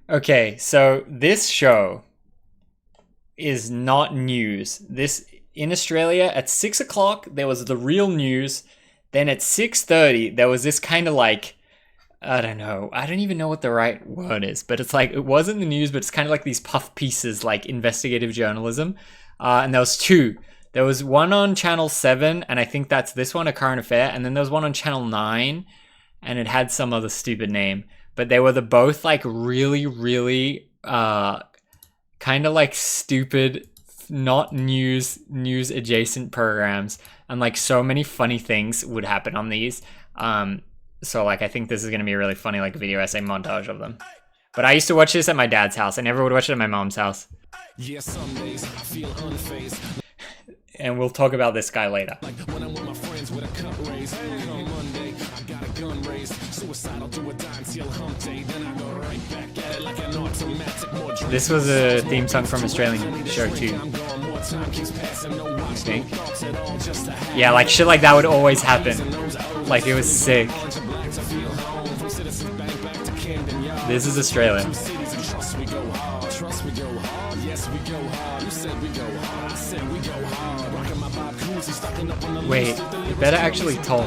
Okay, so this show is not news. This in Australia at 6 o'clock there was the real news. Then at 6:30 there was this kind of like, I don't know. I don't even know what the right word is, but it's like it wasn't the news, but it's kind of like these puff pieces, like investigative journalism. And there was two. There was one on Channel 7, and I think that's this one, A Current Affair, and then there was one on Channel 9, and it had some other stupid name. But they were the both like really kind of like stupid, not news adjacent programs, and like so many funny things would happen on these. So like I think this is gonna be a really funny like video essay montage of them. But I used to watch this at my dad's house. I never would watch it at my mom's house. Yeah, some days I feel unfazed. And we'll talk about this guy later. Like when I'm with my friends with a cut raise. On Monday, I got a gun raised. Suicidal to a dime till hump day. Then I go right back at it like an automatic. This was a theme song from Australian show too. I think. Yeah, like shit like that would always happen. Like it was sick. This is Australia. Wait, you better actually talk.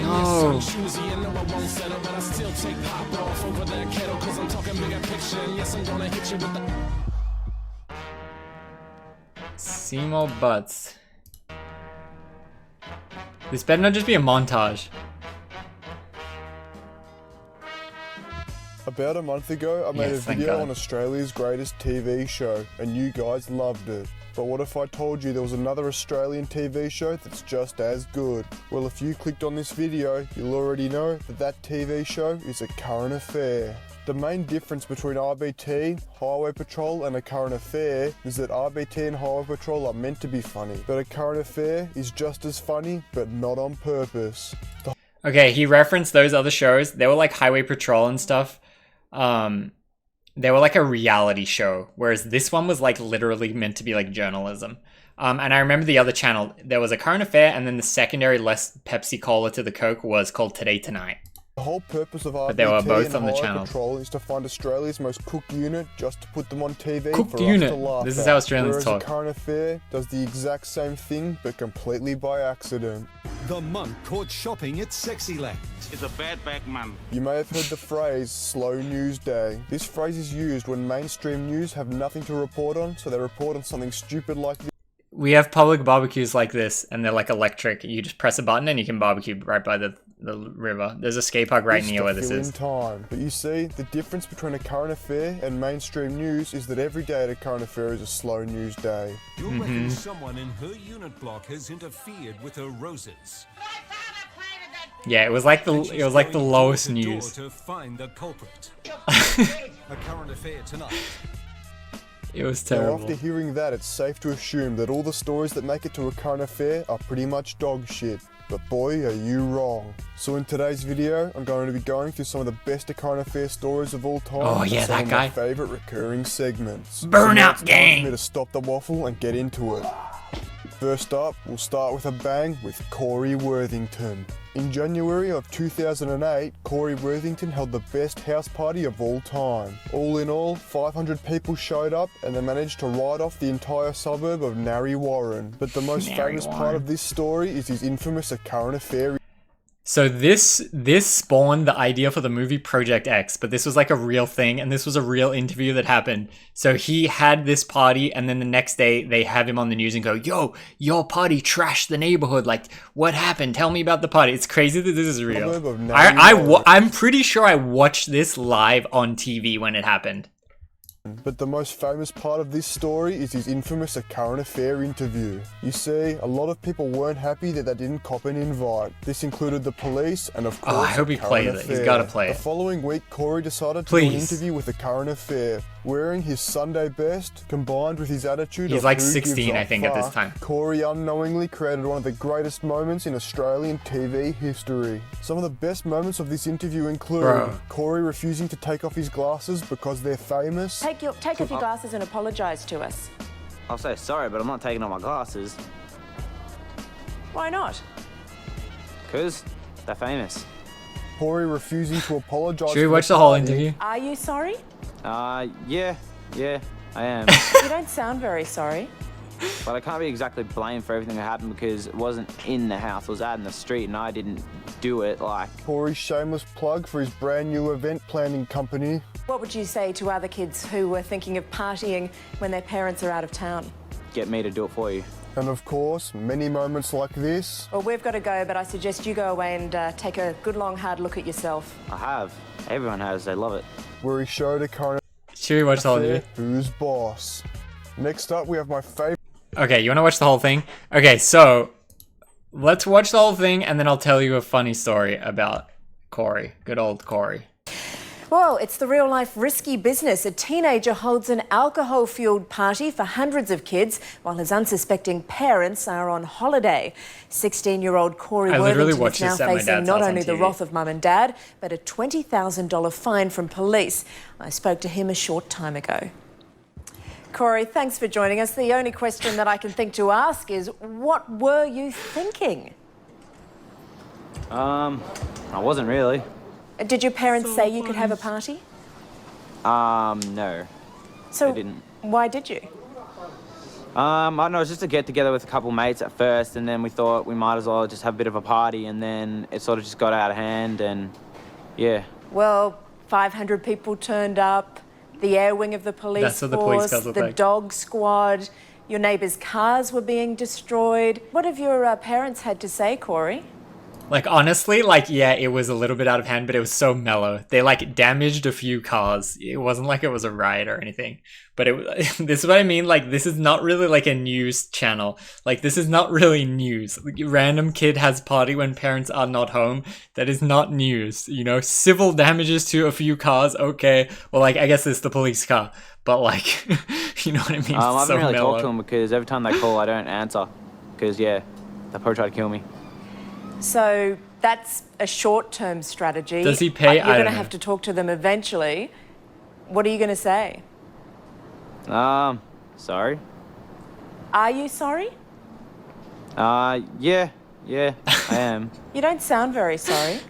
No. Seymour Butts. This better not just be a montage. About a month ago, I made a video on Australia's greatest TV show, and you guys loved it. But what if I told you there was another Australian TV show that's just as good? Well, if you clicked on this video, you'll already know that that TV show is A Current Affair. The main difference between RBT, Highway Patrol and A Current Affair is that RBT and Highway Patrol are meant to be funny, but A Current Affair is just as funny, but not on purpose. Okay, he referenced those other shows. They were like Highway Patrol and stuff. They were like a reality show, whereas this one was like literally meant to be like journalism. And I remember the other channel, there was A Current Affair, and then the secondary less Pepsi Cola to the Coke was called Today Tonight. The whole purpose of RBT but they were both and on the Highway channel. Patrol is to find Australia's most cooked unit just to put them on TV cooked for unit. us to laugh This at. is how Australians talk. Whereas A Current Affair does the exact same thing, but completely by accident. The monk caught shopping at Sexyland. It's a bad back month. You may have heard the phrase, slow news day. This phrase is used when mainstream news have nothing to report on, so they report on something stupid like this. We have public barbecues like this, and they're like electric. You just press a button and you can barbecue right by the river. There's a skate park right near where this is. Time. But you see, the difference between A Current Affair and mainstream news is that every day at A Current Affair is a slow news day. You reckon someone in her unit block has interfered with her roses? Yeah, it was like the lowest news. To find the culprit. A Current Affair tonight. It was Now, terrible. after hearing that, it's safe to assume that all the stories that make it to A Current Affair are pretty much dog shit. But boy, are you wrong. So in today's video, I'm going to be going through some of the best A Current Affair stories of all time. Oh yeah, that guy. My favorite recurring segments. Burnout Gang. Time for me to stop the waffle and get into it. First up, we'll start with a bang with Corey Worthington. In January of 2008, Corey Worthington held the best house party of all time. All in all, 500 people showed up and they managed to ride off the entire suburb of Narre Warren. But the most famous part of this story is his infamous A Current Affair. So this spawned the idea for the movie Project X, but this was like a real thing, and this was a real interview that happened. So he had this party, and then the next day they have him on the news and go, "Yo, your party trashed the neighborhood. Like, what happened? Tell me about the party." It's crazy that this is real. I'm pretty sure I watched this live on TV when it happened. But the most famous part of this story is his infamous A Current Affair interview. You see, a lot of people weren't happy that they didn't cop an invite. This included the police and of course I hope he plays it. He's got to play it. The following week, Corey decided to do an interview with A Current Affair. Wearing his Sunday best, combined with his attitude He's of like who 16, gives a I think, fuck, at this time. Corey unknowingly created one of the greatest moments in Australian TV history. Some of the best moments of this interview include Corey refusing to take off his glasses because they're famous. Take off your glasses and apologise to us. I'll say sorry, but I'm not taking off my glasses. Why not? Because they're famous. Corey refusing to apologise. Should we watch the whole interview? Are you sorry? Yeah, I am. You don't sound very sorry. But I can't be exactly blamed for everything that happened because it wasn't in the house, it was out in the street and I didn't do it, like... Corey's shameless plug for his brand new event planning company. What would you say to other kids who were thinking of partying when their parents are out of town? Get me to do it for you. And of course, many moments like this. Well, we've got to go, but I suggest you go away and take a good long hard look at yourself. I have. Everyone has, they love it. Where he showed a current Should we watch the whole affair, video? who's boss. Next up, we have my favorite. Okay, you want to watch the whole thing? Okay, so let's watch the whole thing and then I'll tell you a funny story about Corey. Good old Corey. Well, it's the real-life risky business. A teenager holds an alcohol-fueled party for hundreds of kids while his unsuspecting parents are on holiday. 16-year-old Corey Worthington is now facing not only the wrath of mum and dad, but a $20,000 fine from police. I spoke to him a short time ago. Corey, thanks for joining us. The only question that I can think to ask is, what were you thinking? I wasn't really. Did your parents say you could have a party? No. So they didn't. Why did you? I don't know, it was just a get together with a couple mates at first and then we thought we might as well just have a bit of a party and then it sort of just got out of hand and yeah. Well, 500 people turned up, the air wing of the police force, the dog squad, your neighbours' cars were being destroyed. What have your parents had to say, Corey? Like, honestly, like, yeah, it was a little bit out of hand, but it was so mellow. They, like, damaged a few cars. It wasn't like it was a riot or anything. But this is what I mean, like, this is not really, like, a news channel. Like, this is not really news. Like, random kid has party when parents are not home. That is not news, you know? Civil damages to a few cars, okay. Well, like, I guess it's the police car. But, like, you know what I mean? I haven't really talked to them because every time they call, I don't answer. Because, yeah, they'll probably try to kill me. So that's a short-term strategy. Does he pay? You're going to have to talk to them eventually. What are you going to say? Sorry. Are you sorry? Yeah, I am. You don't sound very sorry.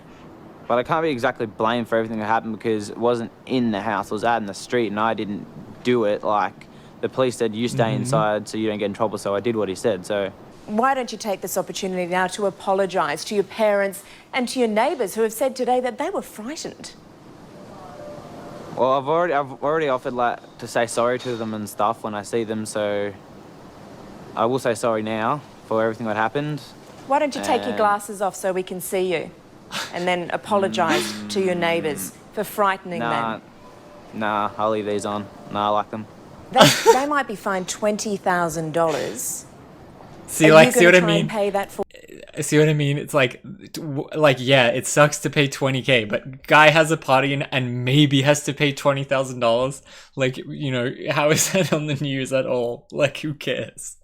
But I can't be exactly blamed for everything that happened because it wasn't in the house, it was out in the street and I didn't do it. Like, the police said, you stay inside so you don't get in trouble, so I did what he said, so... Why don't you take this opportunity now to apologise to your parents and to your neighbours who have said today that they were frightened? Well, I've already offered like to say sorry to them and stuff when I see them, so I will say sorry now for everything that happened. Why don't you take your glasses off so we can see you, and then apologise to your neighbours for frightening them? Nah, I'll leave these on. Nah, I like them. They might be fined $20,000. See, like, see what I mean? Pay that for? See what I mean? It's like, yeah, it sucks to pay $20K, but guy has a party and maybe has to pay $20,000. Like, you know, how is that on the news at all? Like, who cares?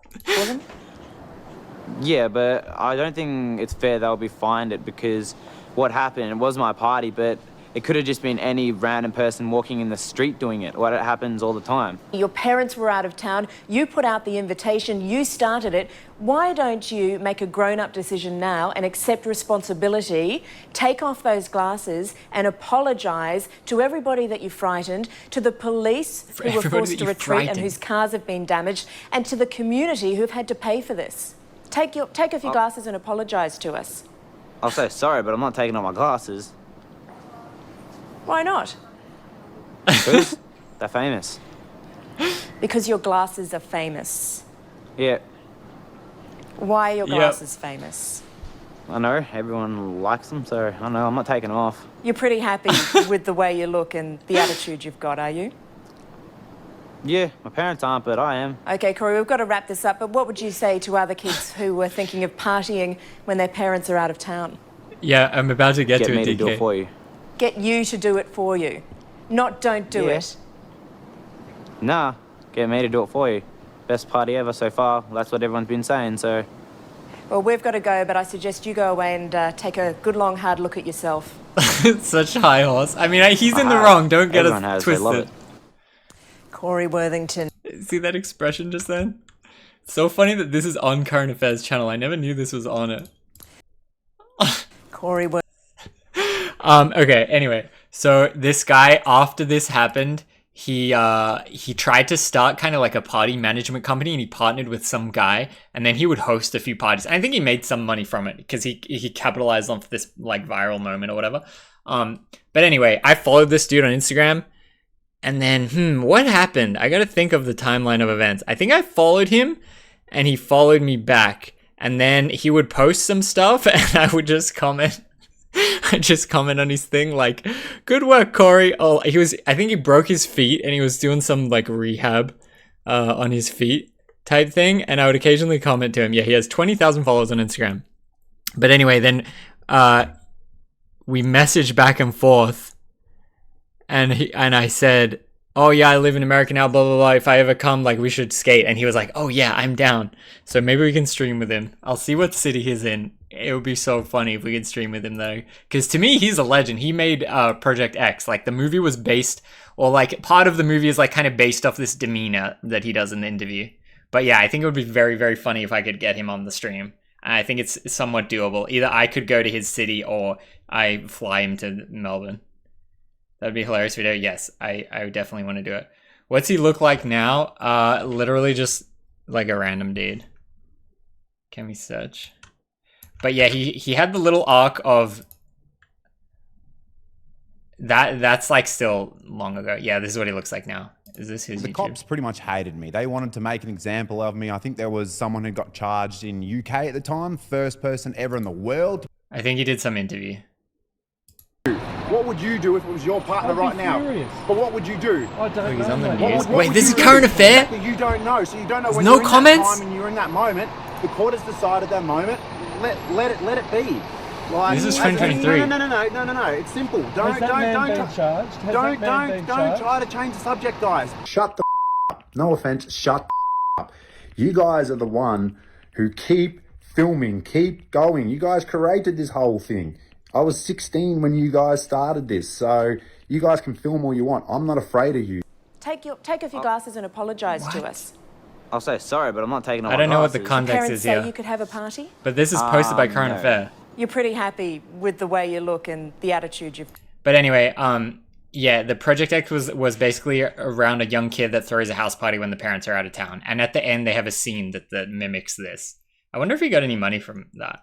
Yeah, but I don't think it's fair they'll be fined it because what happened, it was my party, but it could have just been any random person walking in the street doing it. What happens all the time. Your parents were out of town. You put out the invitation. You started it. Why don't you make a grown-up decision now and accept responsibility, take off those glasses and apologise to everybody that you frightened, to the police who were forced to retreat and whose cars have been damaged, and to the community who've had to pay for this. Take off your glasses and apologise to us. I'll say sorry, but I'm not taking off my glasses. Why not? Because they're famous. Because your glasses are famous. Yeah. Why are your glasses famous? I know, everyone likes them, so I don't know, I'm not taking them off. You're pretty happy with the way you look and the attitude you've got, are you? Yeah, my parents aren't, but I am. Okay, Corey, we've got to wrap this up, but what would you say to other kids who were thinking of partying when their parents are out of town? Yeah, I'm about to get to me it, to do it for you. Get you to do it for you, not don't do it. Nah, get me to do it for you. Best party ever so far. That's what everyone's been saying, so... Well, we've got to go, but I suggest you go away and take a good long hard look at yourself. Such high horse. I mean, he's in the wrong. Don't get us twisted. Love it. Corey Worthington. See that expression just then? It's so funny that this is on Current Affairs channel. I never knew this was on it. Corey Worthington. Okay, anyway. So this guy, after this happened, he tried to start kind of like a party management company, and he partnered with some guy, and then he would host a few parties. And I think he made some money from it because he capitalized on this like viral moment or whatever. But anyway, I followed this dude on Instagram, and then what happened? I gotta think of the timeline of events. I think I followed him, and he followed me back, and then he would post some stuff, and I would just comment. I just comment on his thing like, "Good work, Corey." Oh, I think he broke his feet, and he was doing some like rehab on his feet type thing, and I would occasionally comment to him. Yeah, he has 20,000 followers on Instagram. But anyway, then we messaged back and forth, and I said, "Oh yeah, I live in America now, blah blah blah. If I ever come, like, we should skate." And he was like, "Oh yeah, I'm down." So maybe we can stream with him. I'll see what city he's in. It would be so funny if we could stream with him though, because to me he's a legend. He made Project X. Like, the movie was based, or like part of the movie is like kind of based off this demeanor that he does in the interview. But yeah, I think it would be very, very funny if I could get him on the stream. And I think it's somewhat doable. Either I could go to his city or I fly him to Melbourne. That'd be a hilarious video. Yes, I would definitely want to do it. What's he look like now? Literally just like a random dude. Can we search? But yeah, he had the little arc of that. That's like still long ago. Yeah, this is what he looks like now. Is this his The YouTube? cops pretty much hated me. They wanted to make an example of me. I think there was someone who got charged in UK at the time. First person ever in the world. I think he did some interview. What would you do if it was your partner right now? But what would you do? I don't He's know. on the mate. news. What Wait, would this is you do? current affair? Exactly, you don't know, so you don't know There's when no you're in comments? that time and you're in that moment. The court has decided that moment. Let it be. Like, This is 2023. No. It's simple. Has that man been charged? Has that man been Don't charged? try to change the subject, guys. Shut the up. No offense. Shut the up. You guys are the one who keep filming, keep going. You guys created this whole thing. I was 16 when you guys started this, so you guys can film all you want. I'm not afraid of you. Take off your glasses and apologise to us. I'll say sorry, but I'm not taking off I my don't know what the glasses. context Parents is say here. you could have a party. But this is posted by Current no. Affair. You're pretty happy with the way you look and the attitude you've. But anyway, yeah, the Project X was basically around a young kid that throws a house party when the parents are out of town. And at the end, they have a scene that mimics this. I wonder if he got any money from that.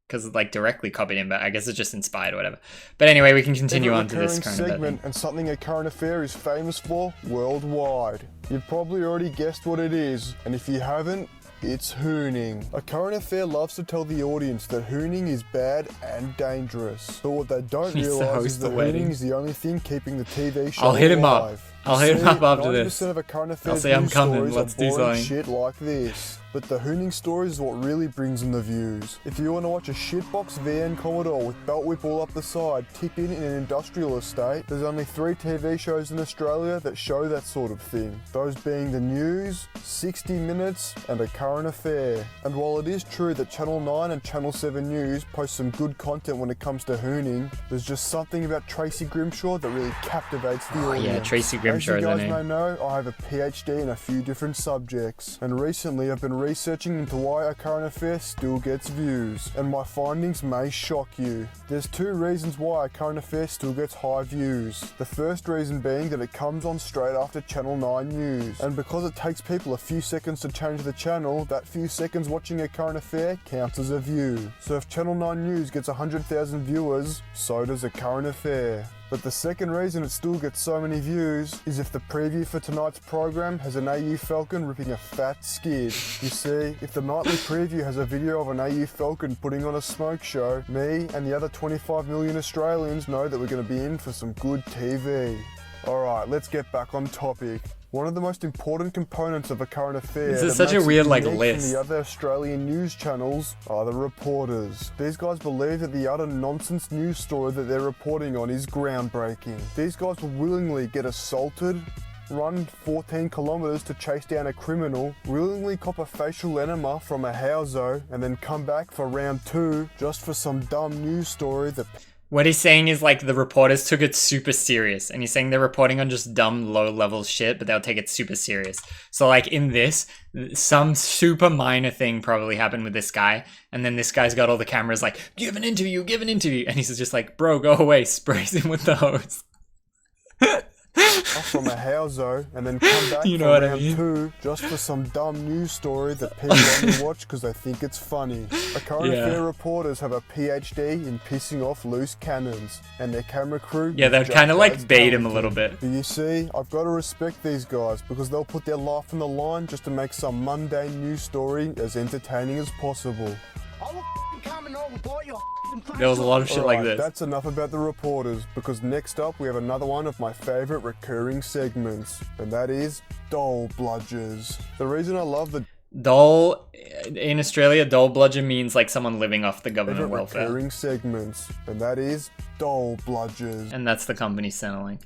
Because it like directly copied him, but I guess it's just inspired or whatever. But anyway, we can continue on to this Recurring current segment event. and something a current affair is famous for worldwide. You've probably already guessed what it is, and if you haven't, it's hooning. A current affair loves to tell the audience that hooning is bad and dangerous. But what they don't He's the realise host is that of the wedding. hooning is the only thing keeping the TV show I'll hit him up. alive. I'll hit him up after 90% this. of a current I'll affair's say I'm news coming, stories let's are do boring something. shit like this. But the hooning stories is what really brings in the views. If you want to watch a shitbox VN Commodore with belt whip all up the side tip in an industrial estate, there's only 3 TV shows in Australia that show that sort of thing. Those being The News, 60 Minutes, and A Current Affair. And while it is true that Channel 9 and Channel 7 News post some good content when it comes to hooning, there's just something about Tracy Grimshaw that really captivates the audience. Yeah, Tracy Grimshaw As is you her guys name. may know, I have a PhD in a few different subjects, and recently I've been researching into why A Current Affair still gets views, and my findings may shock you. There's 2 reasons why A Current Affair still gets high views. The first reason being that it comes on straight after Channel 9 News, and because it takes people a few seconds to change the channel, that few seconds watching A Current Affair counts as a view. So if Channel 9 News gets 100,000 viewers, so does A Current Affair. But the second reason it still gets so many views is if the preview for tonight's program has an AU Falcon ripping a fat skid. You see, if the nightly preview has a video of an AU Falcon putting on a smoke show, me and the other 25 million Australians know that we're going to be in for some good TV. Alright, let's get back on topic. One of the most important components of A Current Affair This is that such a makes it weird, like, unique list. from the other Australian news channels are the reporters. These guys believe that the utter nonsense news story that they're reporting on is groundbreaking. These guys will willingly get assaulted, run 14 kilometres to chase down a criminal, willingly cop a facial enema from a houso, and then come back for round 2 just for some dumb news story that... What he's saying is like the reporters took it super serious, and he's saying they're reporting on just dumb low level shit, but they'll take it super serious. So like in this, some super minor thing probably happened with this guy, and then this guy's got all the cameras like, give an interview, and he's just like, bro, go away, sprays him with the hose. from a houso and then come back You know for what I round mean? 2 just for some dumb news story that people only watch because they think it's funny. A current affair reporters have a PhD in pissing off loose cannons, and their camera crew... Yeah, they'd just kind of like as bait him a talented. little bit. But you see, I've got to respect these guys because they'll put their life on the line just to make some mundane news story as entertaining as possible. There was a lot of shit like Alright, this. that's enough about the reporters, because next up we have another one of my favourite recurring segments, and that is Dole bludgers. The reason I love the Dole, in Australia, Dole bludger means like someone living off the government favourite welfare. recurring segments, and that is Dole bludgers. And that's the company Centrelink.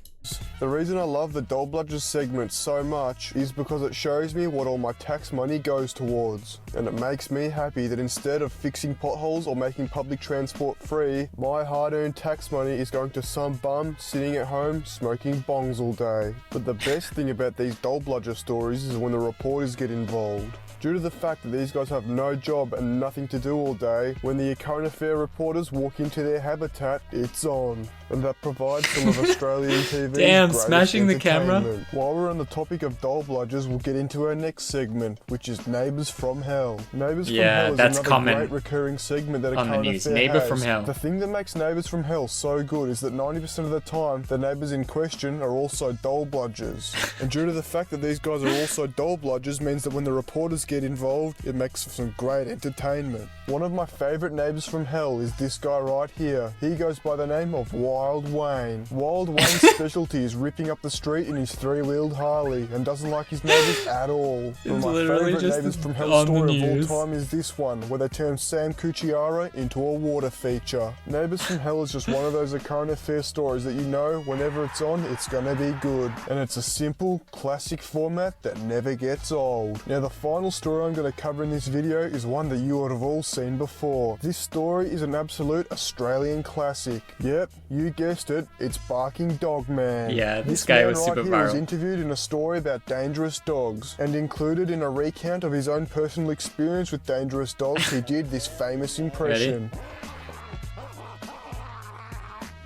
The reason I love the Dole bludgers segment so much is because it shows me what all my tax money goes towards, and it makes me happy that instead of fixing potholes or making public transport free, my hard-earned tax money is going to some bum sitting at home smoking bongs all day. But the best thing about these Dole bludger stories is when the reporters get involved. Due to the fact that these guys have no job and nothing to do all day, when the current affair reporters walk into their habitat, it's on. And that provides some of Australian TV's Damn, greatest smashing the camera. entertainment. While we're on the topic of Dole bludgers, we'll get into our next segment, which is Neighbours from Hell. Neighbours from Yeah, Hell is that's another common great recurring segment that a on the current news. affair Neighbour has. from Hell. The thing that makes Neighbours from Hell so good is that 90% of the time, the neighbours in question are also Dole bludgers. And due to the fact that these guys are also Dole bludgers means that when the reporters get involved, it makes for some great entertainment. One of my favourite Neighbours from Hell is this guy right here. He goes by the name of Wild Wayne. Wild Wayne's specialty is ripping up the street in his three-wheeled Harley and doesn't like his neighbours at all. But my literally favourite just Neighbours from Hell on the story of news. all time is this one, where they turn Sam Cucciaro into a water feature. Neighbours from Hell is just one of those current affair stories that you know whenever it's on, it's gonna be good. And it's a simple, classic format that never gets old. Now the final story I'm gonna cover in this video is one that you would have all seen before. This story is an absolute Australian classic. Yep, you guessed it, it's Barking Dog Man. Yeah, this guy man was super right here was viral. interviewed in a story about dangerous dogs, and included in a recount of his own personal experience with dangerous dogs, he did this famous impression.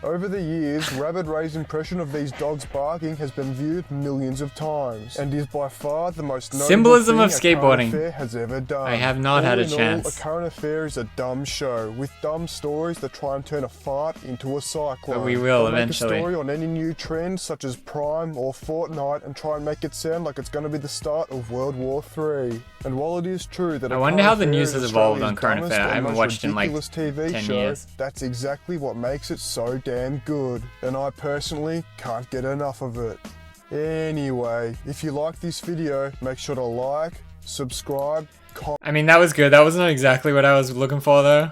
Over the years, Rabbit Ray's impression of these dogs barking has been viewed millions of times, and is by far the most notable Symbolism thing of a skateboarding. current affair has ever done. I have not had a All in all, chance. A current affair is a dumb show with dumb stories that try and turn a fart into a cyclone. But we will They'll eventually. Make a story on any new trend such as Prime or Fortnite and try and make it sound like it's going to be the start of World War III. And while it is true that I a wonder current how the affair news is has evolved Australia's on current dumbest affair. I and haven't most watched in like ridiculous TV 10 show, years. that's exactly what makes it so damn good. And I personally can't get enough of it. Anyway, if you like this video, make sure to like, subscribe, comment. I mean, that was good. That was not exactly what I was looking for though.